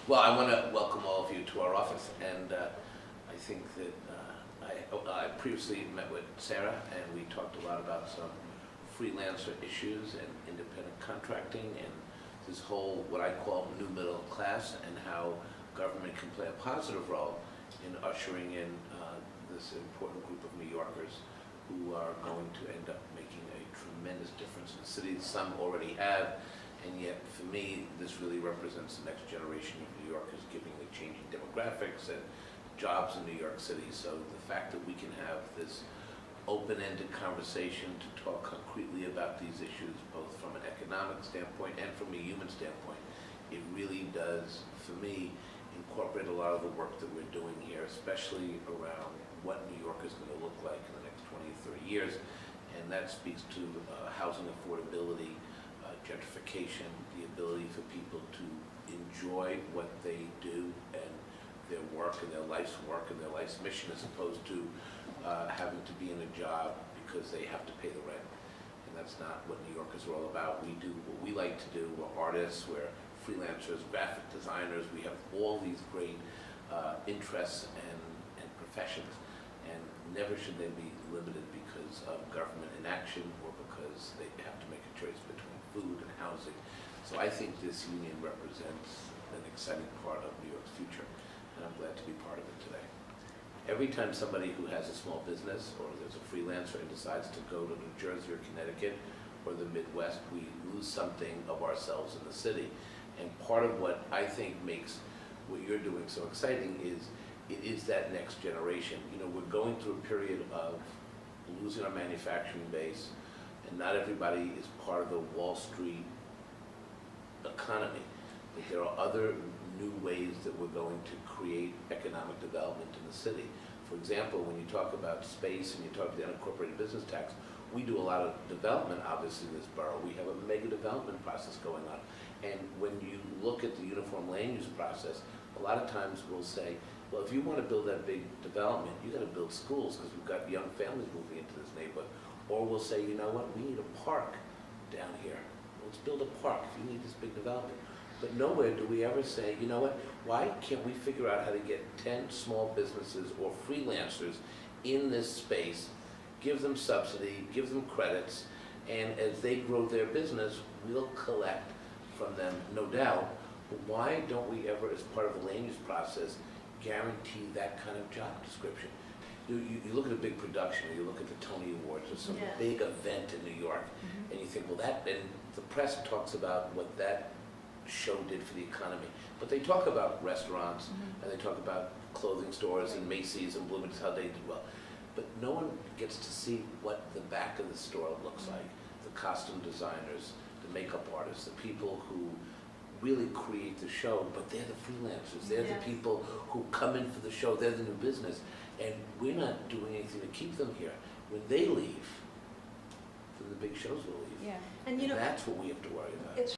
Well, I want to welcome all of you to our office, and I think that I previously met with Sarah, and we talked a lot about some freelancer issues and independent contracting, and this whole, what I call new middle class, and how government can play a positive role in ushering in this important group of New Yorkers who are going to end up making a tremendous difference in the city. Some already have, and yet for me, this really represents the next generation of New Yorkers, given the changing demographics and jobs in New York City. So the fact that we can have this open-ended conversation to talk concretely about these issues, both from an economic standpoint and from a human standpoint, it really does, for me, incorporate a lot of the work that we're doing here, especially around what New York is going to look like in the next 20 or 30 years. And that speaks to housing affordability, gentrification, the ability for people to enjoy what they do and their work and their life's work and their life's mission, as opposed to having to be in a job because they have to pay the rent. And that's not what New Yorkers are all about. We do what we like to do. We're artists, we're freelancers, graphic designers. We have all these great interests and professions, and never should they be limited because of government inaction or because they have to make a choice between food and housing. So I think this union represents an exciting part of New York's future, and I'm glad to be part of it today. Every time somebody who has a small business or there's a freelancer and decides to go to New Jersey or Connecticut or the Midwest, we lose something of ourselves in the city. And part of what I think makes what you're doing so exciting is it is that next generation. You know, we're going through a period of losing our manufacturing base, and not everybody is part of the Wall Street economy. But there are other new ways that we're going to create economic development in the city. For example, when you talk about space and you talk about the unincorporated business tax, we do a lot of development, obviously, in this borough. We have a mega development process going on. And when you look at the uniform land use process, a lot of times we'll say, well, if you want to build that big development, you got to build schools because we've got young families moving into this neighborhood. Or we'll say, you know what, we need a park down here. Let's build a park if you need this big development. But nowhere do we ever say, you know what, why can't we figure out how to get 10 small businesses or freelancers in this space, give them subsidy, give them credits, and as they grow their business, we'll collect from them, no doubt. But why don't we ever, as part of the land use process, guarantee that kind of job description? You look at a big production, or you look at the Tony Awards or some big event in New York, and you think, well, that, and the press talks about what that show did for the economy. But they talk about restaurants, and they talk about clothing stores and Macy's and Bloomingdale's, how they did well. But no one gets to see what the back of the store looks like. The costume designers, the makeup artists, the people who really create the show, but they're the freelancers. They're the people who come in for the show. They're the new business. And we're not doing anything to keep them here. When they leave, then the big shows will leave. And you know, that's what we have to worry about. It's